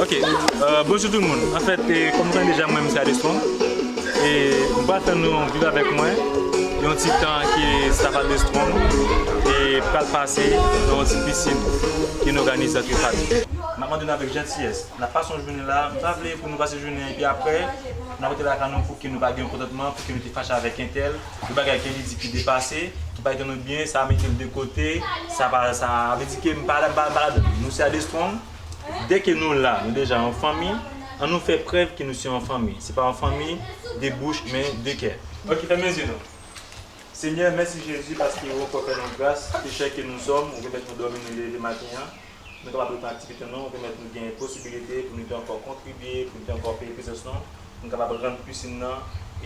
Ok, bonjour tout le monde. En fait, comme vous savez déjà, moi, je suis à Destron. Et on va faire nous vivre avec moi. Il y a un petit temps qui ça va Destron. Et pas le passer dans une petite piscine qui nous organise notre famille. Je vais avec gentillesse. La façon de venir là, je vais pour nous passer la journée. Et puis après, on va la canon pour qu'il nous bague un comportement, pour qu'il nous fâche avec un tel. Le bagage qui est dépassé, qui va être bien, ça va mettre de côté. Ça veut dire que nous sommes à Destron. Dès que nous là, nous déjà en famille, on nous fait preuve que nous sommes en famille. Ce n'est pas en famille des bouches, mais de cœur. Ok, fermez les yeux. Seigneur, merci Jésus parce qu'il vous fait notre grâce. Péché que nous sommes, on peut mettre nous dormir le matin. Nous sommes en activité, on peut mettre nous une possibilité pour nous encore contribuer, pour nous encore payer plus de son. Nous sommes capables de rendre plus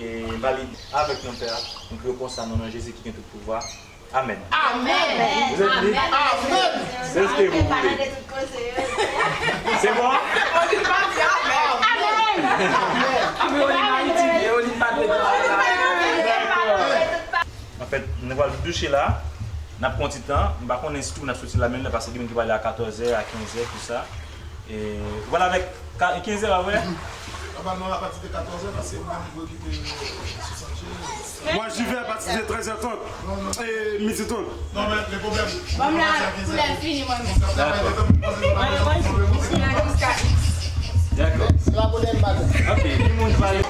et valider avec nos pères. Nous prions pour ça, nom de Jésus qui a tout pouvoir. Amen. Amen. Vous êtes libre? Amen. C'est ce que vous voulez. C'est bon? On dit pas Amen. En fait, nous allons le doucher là. Nous avons un petit temps. Nous allons inscrire, nous allons sortir la même parce que nous allons aller à 14h, à 15h, tout ça. Et voilà avec 15h après. Non, à partir de 14h, parce que vous quitter moi j'y vais à partir de 13h30 et midi 30. Non, mais le problème. Bon, là, vous l'avez fini, moi. D'accord. Ok, tout le monde va aller.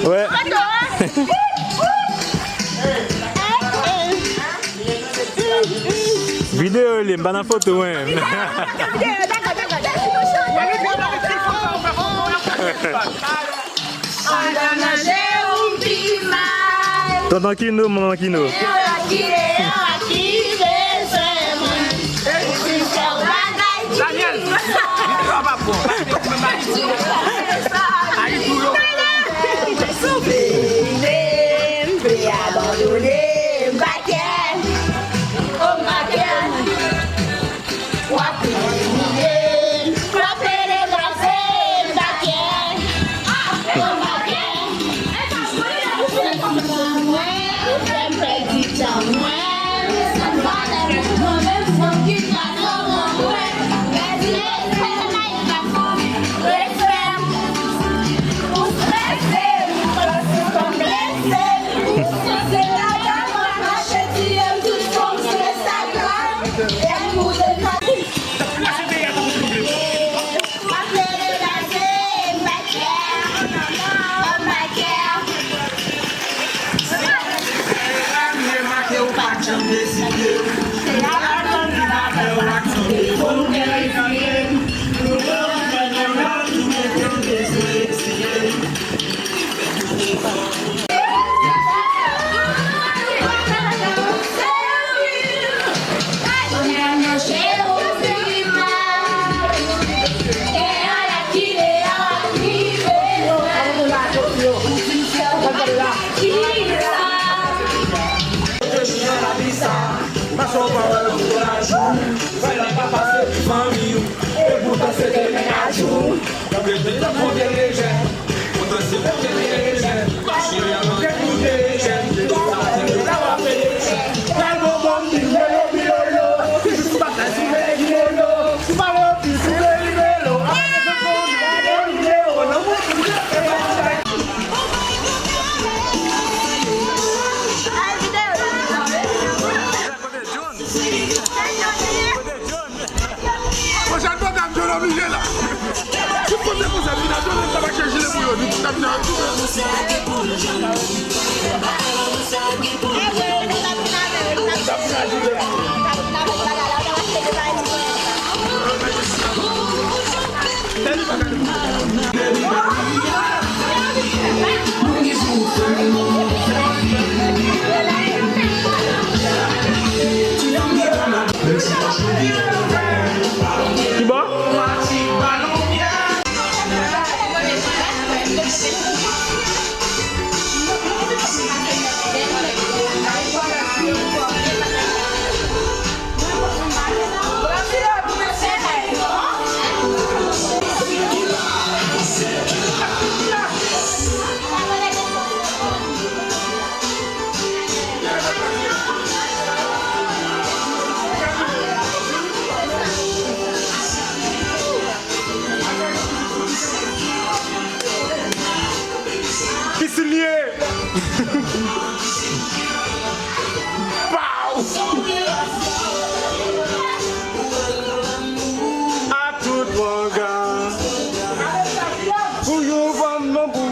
Ouais. Vidéo, les bonnes photos, ouais. Tonton Kino, maman Kino. Prochaine fois, quand je vais là, tu peux te poser une Qui bat? Piscinier! Pow! À tout mon gars. Où you from mon bout?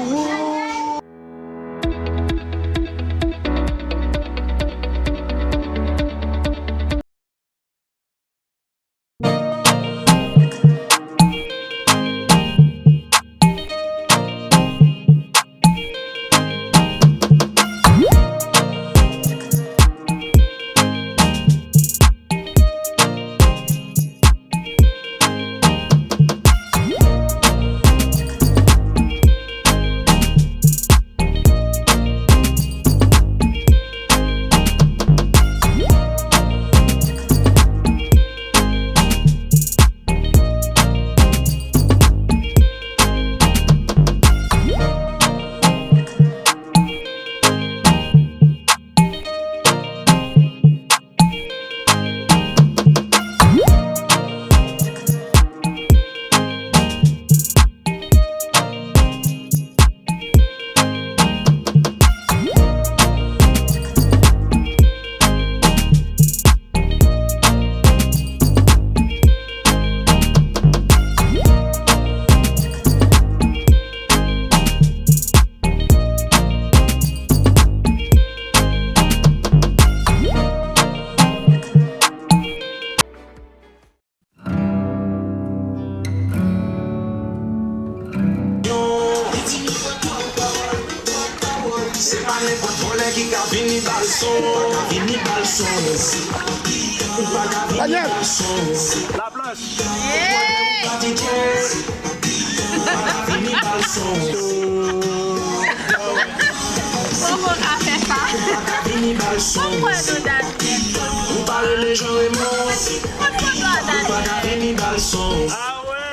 Daniel! La planche! Pourquoi on fait ça? Pourquoi nous danser? Pourquoi on doit danser? Ah ouais!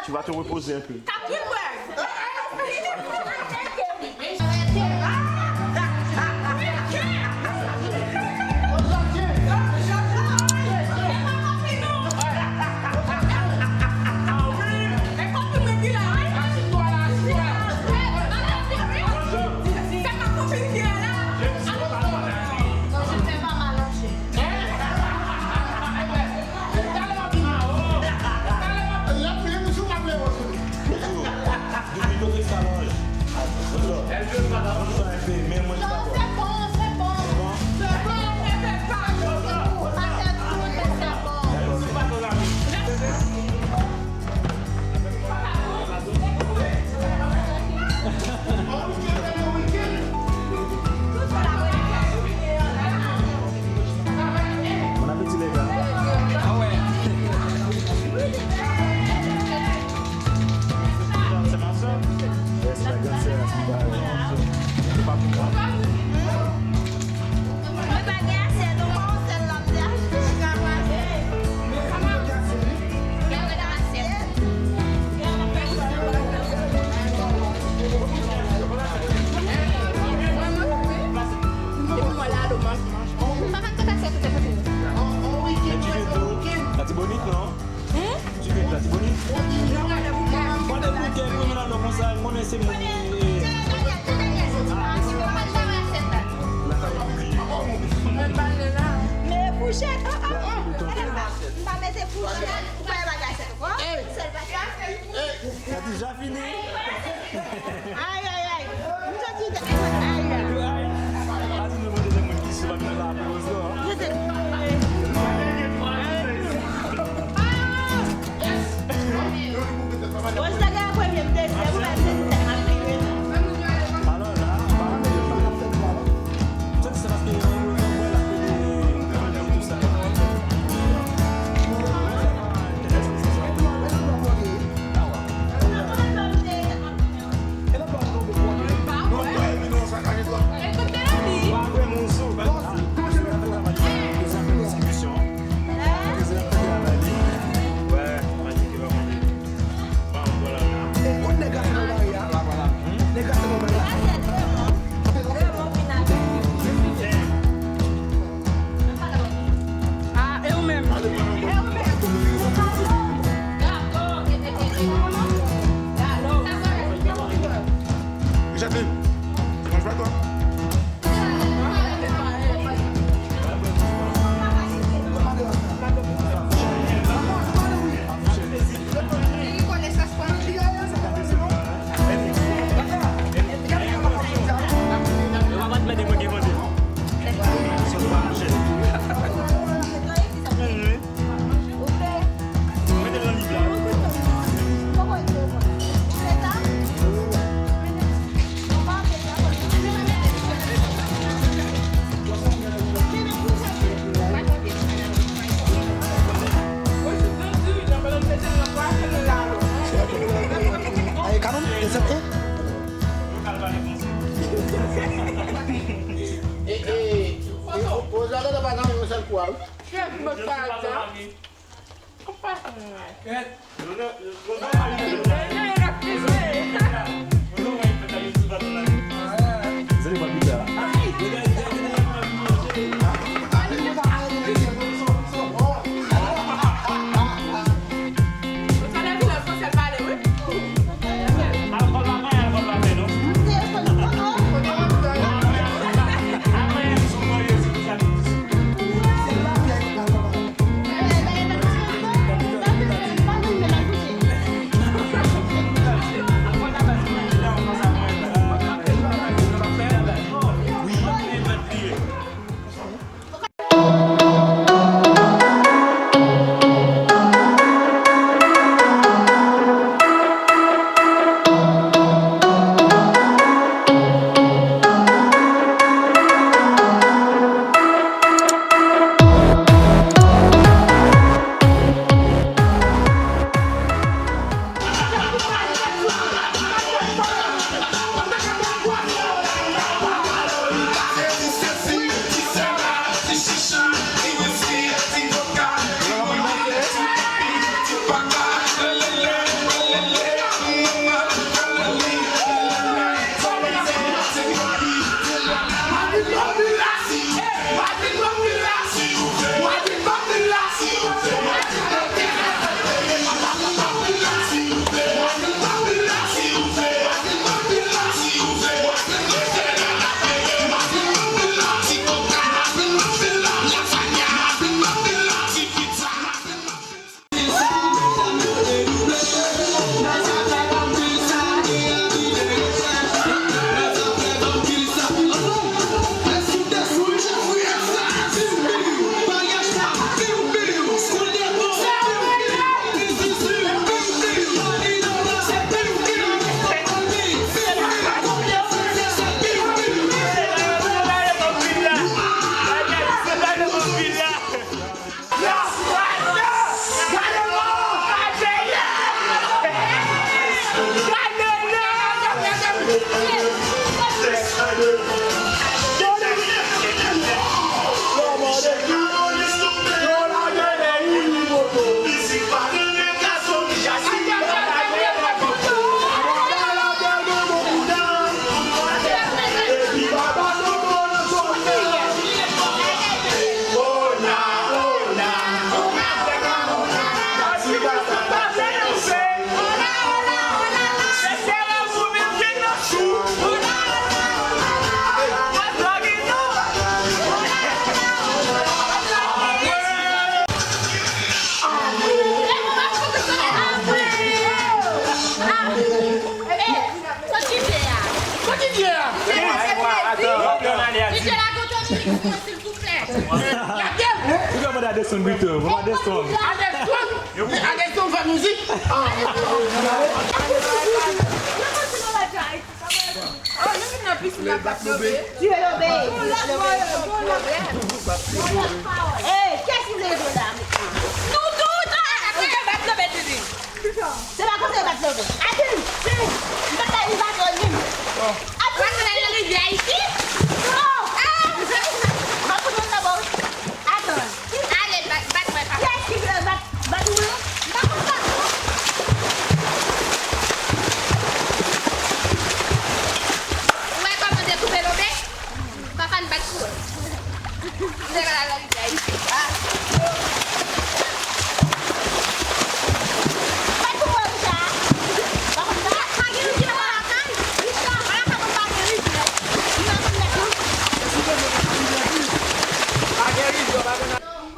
Tu vas te reposer un peu. Vous avez pas dans le seul quoi?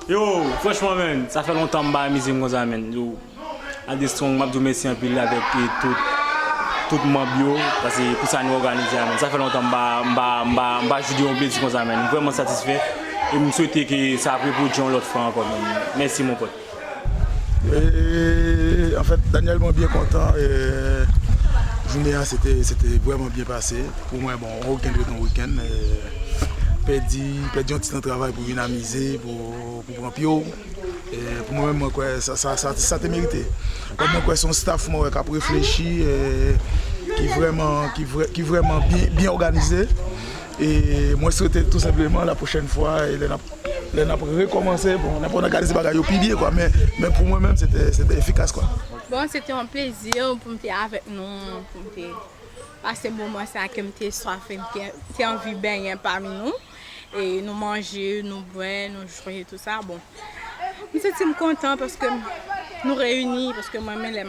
Yo, franchement, man, ça fait longtemps que je suis amusé comme ça, man. Yo, à des strong, je merci un peu avec tout le monde bio, parce que pour ça nous organiser, ça fait longtemps que je joue un plaisir comme ça, man. Vraiment satisfait et je souhaite que ça a pris pour John l'autre fois encore, man. Merci mon pote. Et, en fait, Daniel m'a bien content. Et, la journée c'était vraiment bien passé. Pour moi, bon, on week-end de ton week-end. Perdu un petit temps de travail pour venir amuser, pour prendre pio. Et pour moi-même, ça t'a mérité. Comme moi, son staff qui a réfléchi, qui vraiment bien organisé. Et moi, je souhaitais tout simplement la prochaine fois, on a recommencé, bon, on a organisé les bagages plus bien, quoi, mais pour moi-même, c'était efficace. Quoi. Bon, c'était un plaisir pour me avec nous, pour me passer un moment ça que me soif, me envie bien parmi nous. Et nous manger, nous boire, nous jouer, tout ça. Bon, je suis content parce que nous réunis, parce que moi-même les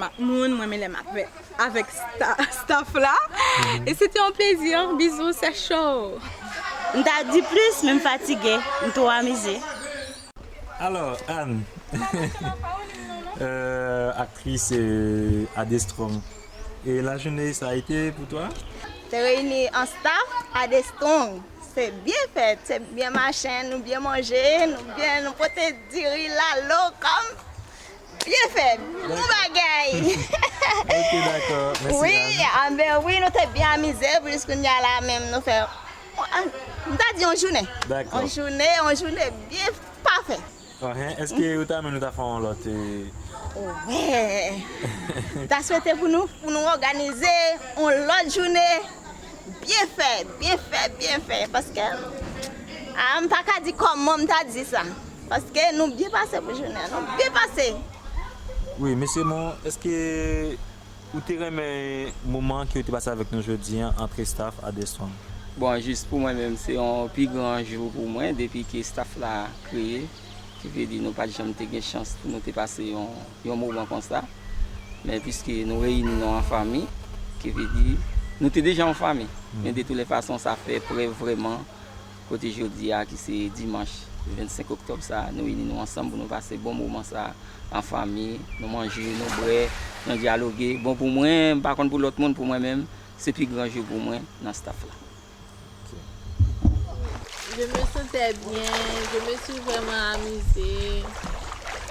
avec staff là. Et c'était un plaisir. Bisous, c'est chaud. On t'a dit plus, même fatigué, on t'a amusé. Alors, Anne, actrice à Destrong. Et la journée, ça a été pour toi? T'es réunis en staff à Destrong. C'est bien fait, c'est bien machin, nous bien manger, nous pouvons dire là, l'eau comme bien fait, bon bagaille. Ok, d'accord. Merci. Oui, nous t'es bien amusés, puisque nous y a là même, nous faisons. On t'a dit en journée. D'accord. En journée bien parfait. Est-ce que vous avez nous fait l'autre? Oui. T'as souhaité pour nous organiser une autre journée. Bien fait. Parce que je ne peux pas dire comment on t'a dit ça. Parce que nous bien passé pour journée, nous bien passé. Oui, monsieur Mon, est-ce que vous avez un moment qui vous passé avec nous aujourd'hui entre staff à Destrong? Bon, juste pour moi-même, c'est un plus grand jour pour moi depuis que le staff l'a créé. Qui veut dire que nous n'avons pas jamais eu chance pour nous passer un moment comme ça. Mais puisque nous réunissons en famille, qui veut dire nous sommes déjà en famille. Mais de toutes les façons, ça fait vraiment, côté jeudi, qui c'est dimanche, le 25 octobre, ça, nous réunissons ensemble pour nous passer un bon moment ça, en famille, nous manger, nous boire, nous dialoguer. Bon, pour moi, par contre, pour l'autre monde, pour moi-même, c'est plus grand jour pour moi dans ce staff-là. Je me sentais bien, je me suis vraiment amusée.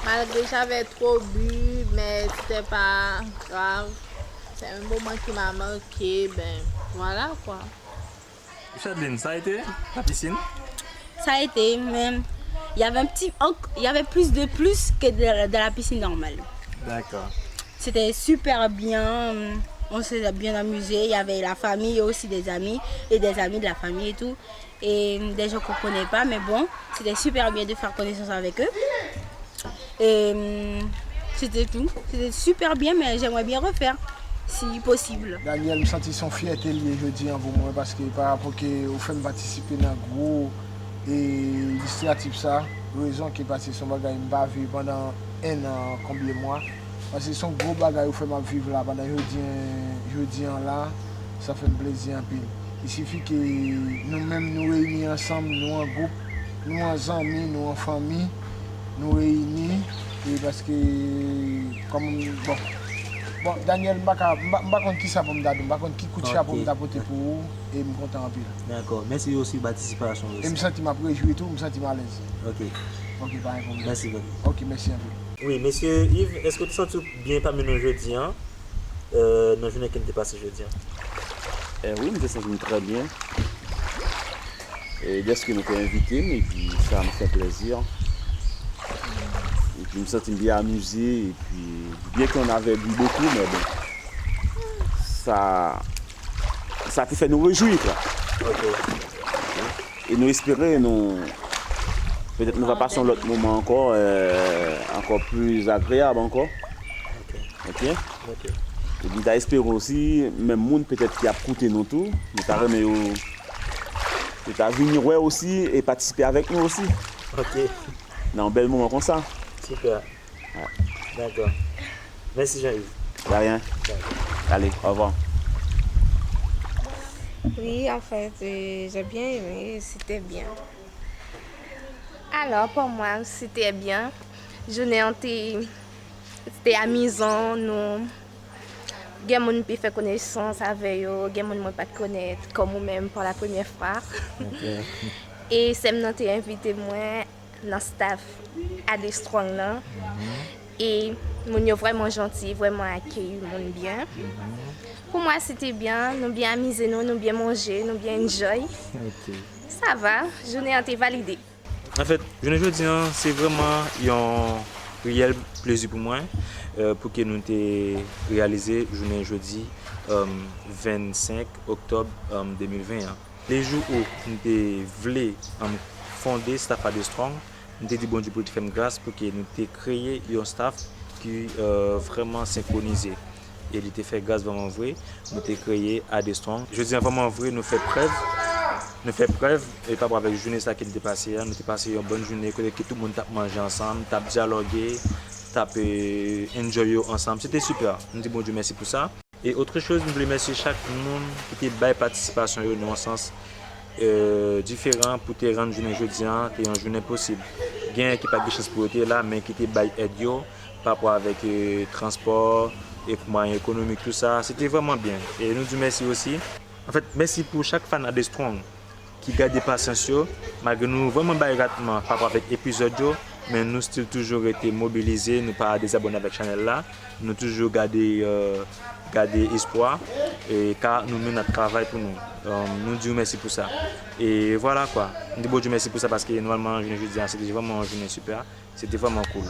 Malgré que j'avais trop bu, mais c'était pas grave. C'est un moment qui m'a marqué, ben voilà quoi. Chadeline, ça a été la piscine? Ça a été, même. Il y avait plus que de la piscine normale. D'accord. C'était super bien. On s'est bien amusé. Il y avait la famille et aussi des amis et des amis de la famille et tout. Et des gens qu'on ne connaît pas, mais bon, c'était super bien de faire connaissance avec eux. Et c'était tout. C'était super bien, mais j'aimerais bien refaire, si possible. Daniel, je sens son fierté liée jeudi pour moi parce que par rapport au fait de participer dans un gros initiative ça, raison qui est passé son bagage m'a vivre pendant un an, combien de mois. Parce que son gros bagage au fait m'a vivre là pendant jeudi là, ça fait un plaisir en pile. Il suffit que nous-mêmes nous réunissons ensemble, nous en groupe, nous en amis, nous en famille, nous réunissons. Parce que, comme, bon Daniel, je ne sais pas qui ça pour me donner, je ne sais pas qui coûte cher pour me apporter pour vous, et je suis content en pile. D'accord, merci aussi de la participation. Et je me sens réjoui tout, je me sens à l'aise. Ok, pas un problème. merci beaucoup. Ok, merci un peu. Oui, monsieur Yves, est-ce que tu te sens bien parmi nous jeudi, dans la journée qui t'est passée jeudi? Oui, je me sens très bien. Et dès que nous sommes invités, et puis ça me fait plaisir. Et puis je me sens bien amusé. Et puis bien qu'on avait bu beaucoup, mais bon, ça a fait nous réjouir. Quoi. Et nous espérons, peut-être nous va passer un autre moment encore plus agréable encore. Ok. Et puis j'espère aussi, même monde peut-être qui a coûté nous tout, nous avons venir aussi et participer avec nous aussi. Ok. Dans un bel moment comme ça. Super. Ouais. D'accord. Merci Jean-Yves. De rien. Allez, au revoir. Oui, en fait, j'ai bien aimé, c'était bien. Alors, pour moi, c'était bien. C'était amusant, nous. Il y a des gens qui font connaissance avec eux, il y a des gens qui ne pas connaître comme moi-même pour la première fois. Okay. Et c'est moi qui ai invité moi dans le staff à Destrong là. Et ils sont vraiment gentils, vraiment accueillis, bien. Pour moi, c'était bien, nous bien amusés, nous bien mangé, nous bien enjoy. Okay. Ça va, je n'ai été validée. En fait, je ne dis c'est vraiment réel plaisir pour moi pour que nous ayons réalisé journée jeudi 25 octobre 2020. Les jours où nous voulons fonder Staff AD Strong, nous avons dit bon Dieu pour te faire grâce pour que nous ayons créé un staff qui vraiment synchronisé. Et il était fait grâce vraiment vrai, nous avons créé AD Strong. Je dis vraiment vrai, nous faisons preuve. Nous faisons preuve, et pas avec la journée qui était passée. Nous avons passé une bonne journée, que tout le monde a mangé ensemble, a dialogué, a enjoyé ensemble. C'était super. Nous disons bon Dieu merci pour ça. Et autre chose, nous voulons remercier chaque monde qui était dans participation dans un sens différent pour te rendre journée jeudi, une journée possible. Il y a qui pas de chance pour être là, mais qui était by aide par rapport avec transport et moyens économiques, tout ça. C'était vraiment bien. Et nous disons merci aussi. En fait, merci pour chaque fan AD Strong qui garde patience, malgré nous vraiment par rapport avec l'épisode, mais nous avons toujours été mobilisés, nous pas désabonnés avec la chaîne là, nous toujours gardé espoir, et car nous menons notre travail pour nous. Nous disons merci pour ça. Et voilà quoi. Nous disons merci pour ça parce que normalement, je dis c'était vraiment une journée super, c'était vraiment cool.